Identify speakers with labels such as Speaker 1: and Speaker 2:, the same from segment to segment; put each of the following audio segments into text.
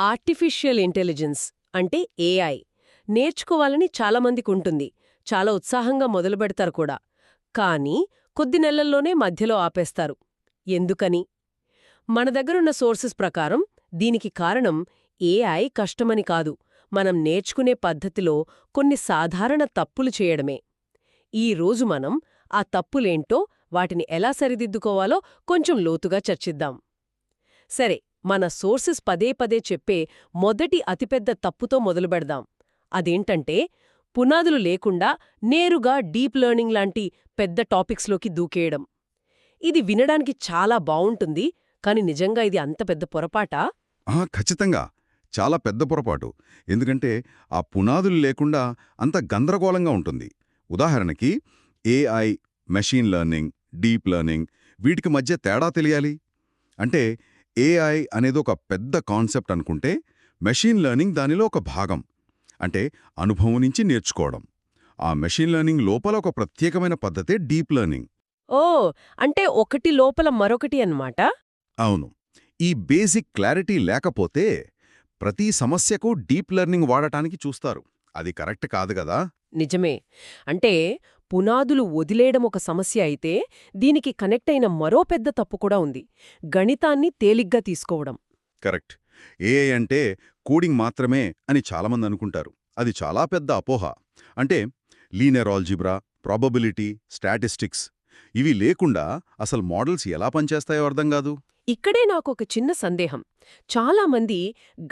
Speaker 1: Artificial intelligence అంటే AI నేర్చుకోవాలని చాలామందికుంటుంది. చాలా ఉత్సాహంగా మొదలుపెడతారు కూడా. కానీ కొద్ది నెలల్లోనే మధ్యలో ఆపేస్తారు. ఎందుకని? మన దగ్గరున్న సోర్సెస్ ప్రకారం దీనికి కారణం ఏఐ కష్టమని కాదు, మనం నేర్చుకునే పద్ధతిలో కొన్ని సాధారణ తప్పులు చేయడమే. ఈ రోజు మనం ఆ తప్పులేంటో, వాటిని ఎలా సరిదిద్దుకోవాలో కొంచెం లోతుగా చర్చిద్దాం. సరే, మన సోర్సెస్ పదే పదే చెప్పే మొదటి అతిపెద్ద తప్పుతో మొదలుపెడదాం. అదేంటంటే, పునాదులు లేకుండా నేరుగా డీప్ లెర్నింగ్ లాంటి పెద్ద టాపిక్స్లోకి దూకేయడం. ఇది వినడానికి చాలా బావుంటుంది, కాని నిజంగా ఇది అంత పెద్ద పొరపాటా?
Speaker 2: ఖచ్చితంగా. చాలా పెద్ద పొరపాటు. ఎందుకంటే ఆ పునాదులు లేకుండా అంత గందరగోళంగా ఉంటుంది. ఉదాహరణకి AI, machine learning, deep learning వీటికి మధ్య తేడా తెలియాలి. అంటే ఏఐ అనేది ఒక పెద్ద కాన్సెప్ట్ అనుకుంటే, మెషీన్ లెర్నింగ్ దానిలో ఒక భాగం. అంటే అనుభవం నుంచి నేర్చుకోవడం. ఆ మెషీన్ లెర్నింగ్ లోపల ఒక ప్రత్యేకమైన పద్ధతే డీప్ లెర్నింగ్.
Speaker 1: ఓ, అంటే ఒకటి లోపల మరొకటి అన్నమాట.
Speaker 2: అవును. ఈ బేసిక్ క్లారిటీ లేకపోతే ప్రతి సమస్యకు డీప్ లెర్నింగ్ వాడటానికి చూస్తారు. అది కరెక్ట్ కాదు గదా.
Speaker 1: నిజమే. అంటే పునాదులు వదిలేయడం ఒక సమస్య అయితే, దీనికి కనెక్ట్ అయిన మరో పెద్ద తప్పు కూడా ఉంది: గణితాన్ని తేలిగ్గా తీసుకోవడం.
Speaker 2: కరెక్ట్. ఏఐ అంటే కోడింగ్ మాత్రమే అని చాలామంది అనుకుంటారు. అది చాలా పెద్ద అపోహ. అంటే లీనియర్ ఆల్జీబ్రా, ప్రాబబిలిటీ, స్టాటిస్టిక్స్ ఇవి లేకుండా అసలు మోడల్స్ ఎలా పనిచేస్తాయో అర్థం కాదు.
Speaker 1: ఇక్కడే నాకొక చిన్న సందేహం. చాలామంది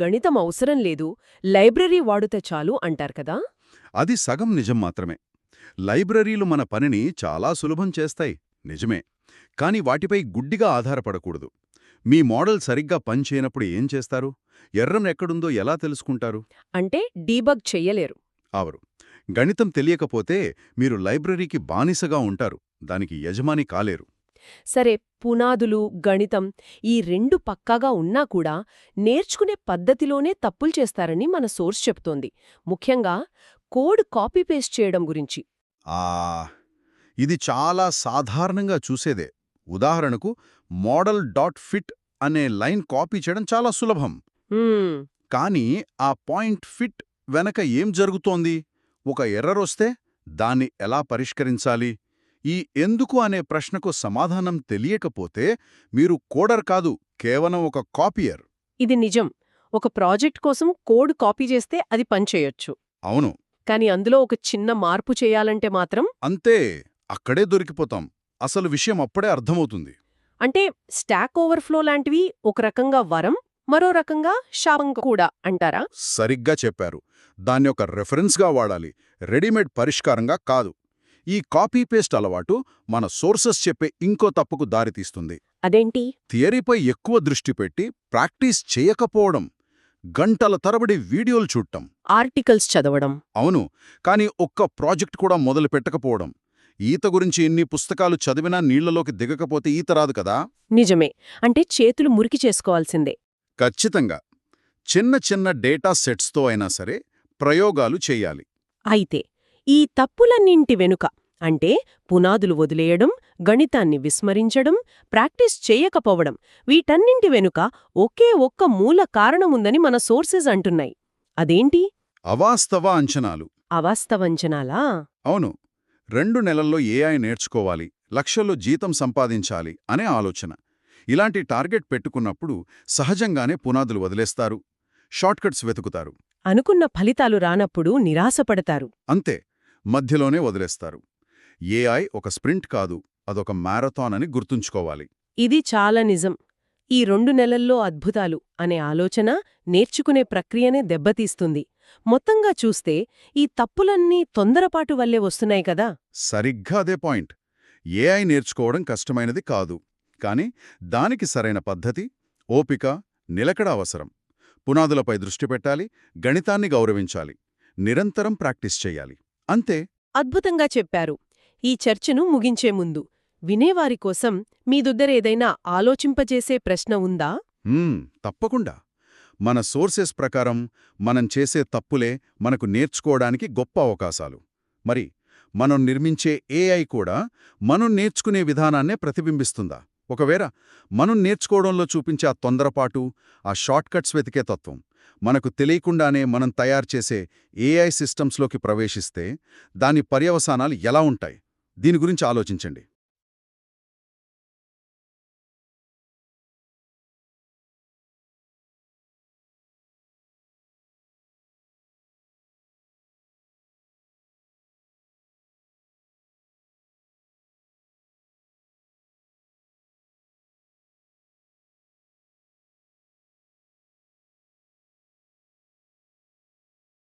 Speaker 1: గణితం అవసరం లేదు, లైబ్రరీ వాడితే చాలు అంటారు కదా.
Speaker 2: అది సగం నిజం మాత్రమే. లైబ్రరీలు మన పనిని చాలా సులభం చేస్తాయి, నిజమే. కాని వాటిపై గుడ్డిగా ఆధారపడకూడదు. మీ మోడల్ సరిగ్గా పనిచేయనప్పుడు ఏం చేస్తారు? ఎర్రం ఎక్కడుందో ఎలా తెలుసుకుంటారు?
Speaker 1: అంటే డీబగ్ చెయ్యలేరు.
Speaker 2: అవరు. గణితం తెలియకపోతే మీరు లైబ్రరీకి బానిసగా ఉంటారు, దానికి యజమాని కాలేరు.
Speaker 1: సరే, పునాదులు, గణితం ఈ రెండు పక్కాగా ఉన్నా కూడా నేర్చుకునే పద్ధతిలోనే తప్పులు చేస్తారని మన సోర్స్ చెప్తోంది. ముఖ్యంగా కోడ్ కాపీ పేస్ట్ చేయడం గురించి.
Speaker 2: ఆ ఇది చాలా సాధారణంగా చూసేదే. ఉదాహరణకు మోడల్ డాట్ ఫిట్ అనే లైన్ కాపీ చేయడం చాలా సులభం.
Speaker 1: హ్మ్,
Speaker 2: కానీ ఆ పాయింట్ ఫిట్ వెనక ఏం జరుగుతోంది? ఒక ఎర్రర్ వస్తే దాన్ని ఎలా పరిష్కరించాలి? ఈ ఎందుకు అనే ప్రశ్నకు సమాధానం తెలియకపోతే మీరు కోడర్ కాదు, కేవలం ఒక కాపీయర్.
Speaker 1: ఇది నిజం. ఒక ప్రాజెక్ట్ కోసం కోడ్ కాపీ చేస్తే అది పనిచేయొచ్చు.
Speaker 2: అవును.
Speaker 1: కానీ అందులో ఒక చిన్న మార్పు చేయాలంటే మాత్రం.
Speaker 2: అంతే, అక్కడే దొరికిపోతాం. అసలు విషయం అప్పుడే అర్థమవుతుంది.
Speaker 1: అంటే స్టాక్ ఓవర్ఫ్లో లాంటివి ఒక రకంగా వరం, మరో రకంగా శాపం కూడా అంటారా?
Speaker 2: సరిగ్గా చెప్పారు. దాన్ని ఒక రెఫరెన్స్గా వాడాలి, రెడీమేడ్ పరిష్కారంగా కాదు. ఈ కాపీ పేస్ట్ అలవాటు మన సోర్సెస్ చెప్పే ఇంకో తప్పుకు దారితీస్తుంది.
Speaker 1: అదేంటి?
Speaker 2: థియరీపై ఎక్కువ దృష్టి పెట్టి ప్రాక్టీస్ చేయకపోవడం. గంటల తరబడి వీడియోలు చూడటం,
Speaker 1: ఆర్టికల్స్ చదవడం.
Speaker 2: అవును. కానీ ఒక్క ప్రాజెక్ట్ కూడా మొదలు పెట్టకపోవడం. ఈత గురించి ఎన్ని పుస్తకాలు చదివినా నీళ్లలోకి దిగకపోతే ఈత రాదు కదా.
Speaker 1: నిజమే. అంటే చేతులు మురికి చేసుకోవాల్సిందే.
Speaker 2: ఖచ్చితంగా. చిన్న చిన్న డేటా సెట్స్తో అయినా సరే ప్రయోగాలు చెయ్యాలి.
Speaker 1: అయితే ఈ తప్పులన్నింటి వెనుక, అంటే పునాదులు వదిలేయడం, గణితాన్ని విస్మరించడం, ప్రాక్టీస్ చేయకపోవడం, వీటన్నింటి వెనుక ఒకే ఒక్క మూల కారణముందని మన సోర్సెస్ అంటున్నాయి. అదేంటి?
Speaker 2: అవాస్తవ అంచనాలు.
Speaker 1: అవాస్తవంచనాలా?
Speaker 2: అవును. 2 నెలల్లో ఏఐ నేర్చుకోవాలి, లక్షల్లో జీతం సంపాదించాలి అనే ఆలోచన. ఇలాంటి టార్గెట్ పెట్టుకున్నప్పుడు సహజంగానే పునాదులు వదిలేస్తారు, షార్ట్కట్స్ వెతుకుతారు.
Speaker 1: అనుకున్న ఫలితాలు రానప్పుడు నిరాశపడతారు.
Speaker 2: అంతే, మధ్యలోనే వదిలేస్తారు. ఏఐ ఒక స్ప్రింట్ కాదు, అదొక మ్యారథాన్ అని గుర్తుంచుకోవాలి.
Speaker 1: ఇది చాలా నిజం. ఈ 2 నెలల్లో అద్భుతాలు అనే ఆలోచన నేర్చుకునే ప్రక్రియనే దెబ్బతీస్తుంది. మొత్తంగా చూస్తే ఈ తప్పులన్నీ తొందరపాటు వల్లే వస్తున్నాయి కదా.
Speaker 2: సరిగ్గా అదే పాయింట్. ఏఐ నేర్చుకోవడం కష్టమైనది కాదు, కాని దానికి సరైన పద్ధతి, ఓపిక, నిలకడ అవసరం. పునాదులపై దృష్టి పెట్టాలి, గణితాన్ని గౌరవించాలి, నిరంతరం ప్రాక్టీస్ చెయ్యాలి. అంతే.
Speaker 1: అద్భుతంగా చెప్పారు. ఈ చర్చను ముగించే ముందు వినేవారి కోసం మీ దగ్గర ఏదైనా ఆలోచింపజేసే ప్రశ్న ఉందా?
Speaker 2: తప్పకుండా. మన సోర్సెస్ ప్రకారం మనం చేసే తప్పులే మనకు నేర్చుకోవడానికి గొప్ప అవకాశాలు. మరి మనం నిర్మించే ఏఐ కూడా మనం నేర్చుకునే విధానాన్నే ప్రతిబింబిస్తుందా? ఒకవేళ మనం నేర్చుకోవడంలో చూపించే ఆ తొందరపాటు, ఆ షార్ట్కట్స్ వెతికే తత్వం మనకు తెలియకుండానే మనం తయారు చేసే ఏఐ సిస్టమ్స్లోకి ప్రవేశిస్తే దాని పర్యవసానాలు ఎలా ఉంటాయి? దీని గురించి ఆలోచించండి.